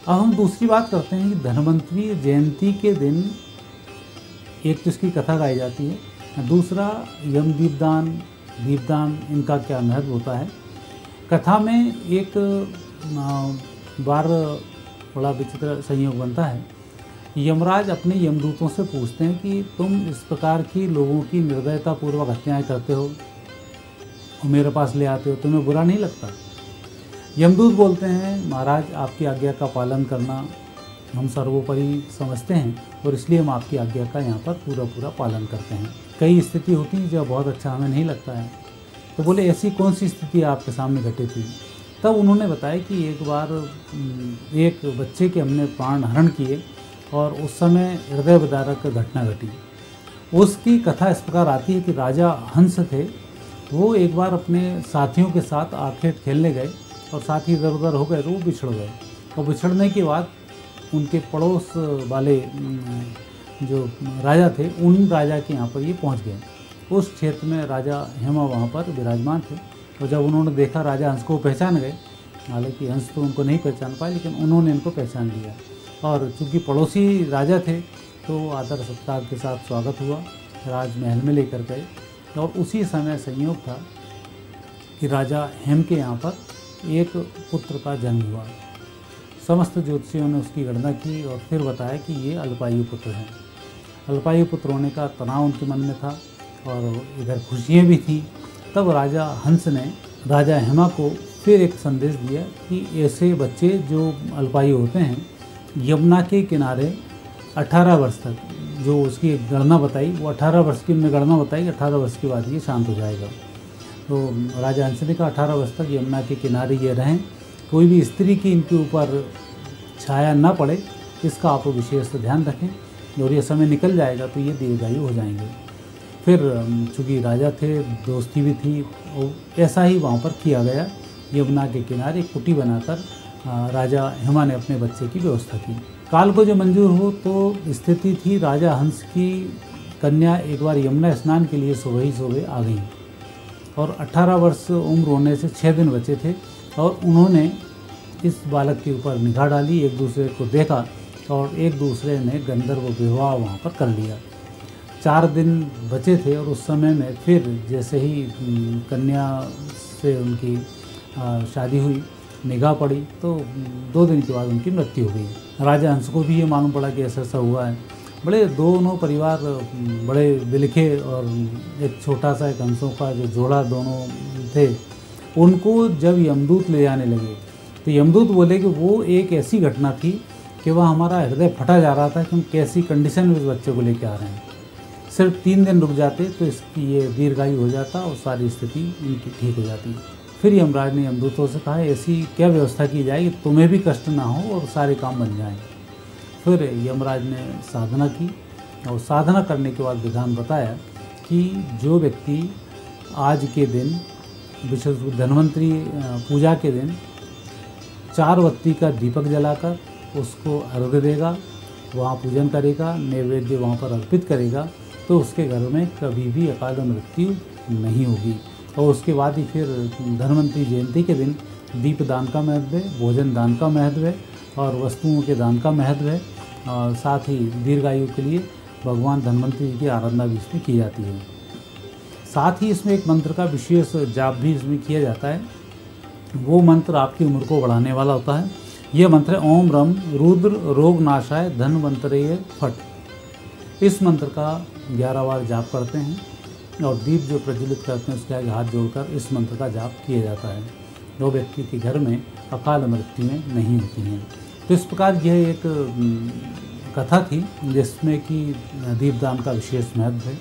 अब हम दूसरी बात करते हैं कि धन्वंतरी जयंती के दिन एक तो इसकी कथा गाई जाती है, दूसरा यम दीपदान इनका क्या महत्व होता है। कथा में एक बार बड़ा विचित्र संयोग बनता है। यमराज अपने यमदूतों से पूछते हैं कि तुम इस प्रकार की लोगों की निर्दयतापूर्वक हत्याएं करते हो और मेरे पास ले आते हो, तुम्हें बुरा नहीं लगता? यमदूत बोलते हैं, महाराज आपकी आज्ञा का पालन करना हम सर्वोपरि समझते हैं और इसलिए हम आपकी आज्ञा का यहाँ पर पूरा पालन करते हैं। कई स्थिति होती हैं जो बहुत अच्छा हमें नहीं लगता है। तो बोले ऐसी कौन सी स्थिति आपके सामने घटित हुई? तब उन्होंने बताया कि एक बार एक बच्चे के हमने प्राण हरण किए और उस समय हृदय विदारक घटना घटी। उसकी कथा इस प्रकार आती है कि राजा हंस थे, वो एक बार अपने साथियों के साथ आखेट खेलने गए और साथी इधर उधर हो गए तो वो बिछड़ गए। और बिछड़ने के बाद उनके पड़ोस वाले जो राजा थे, उन राजा के यहाँ पर ये पहुँच गए। उस क्षेत्र में राजा हेमा वहाँ पर विराजमान थे और जब उन्होंने देखा राजा हंस को पहचान गए। हालांकि हंस तो उनको नहीं पहचान पाए, लेकिन उन्होंने इनको पहचान लिया और चूँकि पड़ोसी राजा थे तो आदर सत्कार के साथ स्वागत हुआ, राजमहल में लेकर गए। और उसी समय संयोग था कि राजा हेम के यहाँ पर एक पुत्र का जन्म हुआ। समस्त ज्योतिषियों ने उसकी गणना की और फिर बताया कि ये अल्पायु पुत्र हैं। अल्पायु पुत्र होने का तनाव उनके मन में था और इधर खुशियाँ भी थी। तब राजा हंस ने राजा हेमा को फिर एक संदेश दिया कि ऐसे बच्चे जो अल्पायु होते हैं, यमुना के किनारे 18 वर्ष तक, जो उसकी गणना बताई वो 18 वर्ष की उन्होंने गणना बताई, 18 वर्ष के बाद ये शांत हो जाएगा। तो राजा हंस ने कहा 18 वर्ष तक यमुना के किनारे ये रहें, कोई भी स्त्री की इनके ऊपर छाया न पड़े, इसका आप विशेष ध्यान रखें और ये समय निकल जाएगा तो ये दीर्घायु हो जाएंगे। फिर चूँकि राजा थे, दोस्ती भी थी, और ऐसा ही वहाँ पर किया गया। यमुना के किनारे कुटी बनाकर राजा हेमा ने अपने बच्चे की व्यवस्था की। काल को जो मंजूर हो तो स्थिति थी, राजा हंस की कन्या एक बार यमुना स्नान के लिए सुबह ही सुबह आ गई और 18 वर्ष उम्र होने से 6 दिन बचे थे और उन्होंने इस बालक के ऊपर निगाह डाली, एक दूसरे को देखा और एक दूसरे ने गंधर्व विवाह वहाँ पर कर लिया। 4 दिन बचे थे और उस समय में फिर जैसे ही कन्या से उनकी शादी हुई, निगाह पड़ी तो 2 दिन के बाद उनकी मृत्यु हो गई। राजा हंस को भी ये मालूम पड़ा कि ऐसा हुआ है। बड़े दोनों परिवार बड़े बिलखे और एक छोटा सा एक हंसों का जो जोड़ा दोनों थे, उनको जब यमदूत ले जाने लगे तो यमदूत बोले कि वो एक ऐसी घटना थी कि वह हमारा हृदय फटा जा रहा था कि हम कैसी कंडीशन में इस बच्चे को लेकर आ रहे हैं। सिर्फ 3 दिन रुक जाते तो इसकी ये दीर्घायु हो जाता और सारी स्थिति इनकी ठीक हो जाती। फिर यमराज ने यमदूतों से कहा ऐसी क्या व्यवस्था की जाए कि तुम्हें भी कष्ट ना हो और सारे काम बन जाएं। फिर यमराज ने साधना की और साधना करने के बाद विधान बताया कि जो व्यक्ति आज के दिन विशेष धन्वंतरी पूजा के दिन 4 बत्ती का दीपक जलाकर उसको अर्घ्य देगा, वहाँ पूजन करेगा, नैवेद्य वहाँ पर अर्पित करेगा, तो उसके घर में कभी भी अकाल मृत्यु नहीं होगी। और उसके बाद ही फिर धन्वंतरी जयंती के दिन दीप दान का महत्व है, भोजन दान का महत्व है और वस्तुओं के दान का महत्व है। और साथ ही दीर्घायु के लिए भगवान धन्वंतरी की आराधना भी इसमें की जाती है। साथ ही इसमें एक मंत्र का विशेष जाप भी इसमें किया जाता है। वो मंत्र आपकी उम्र को बढ़ाने वाला होता है। यह मंत्र है ओम रम रुद्र रोग नाशाय धन्वंतरेय फट। इस मंत्र का 11 बार जाप करते हैं और दीप जो प्रज्वलित करते हैं उसके आगे हाथ जोड़कर इस मंत्र का जाप किया जाता है। जो व्यक्ति के घर में अकाल मृत्यु में नहीं होती हैं। तो इस प्रकार यह एक कथा थी जिसमें कि दीपदान का विशेष महत्व है।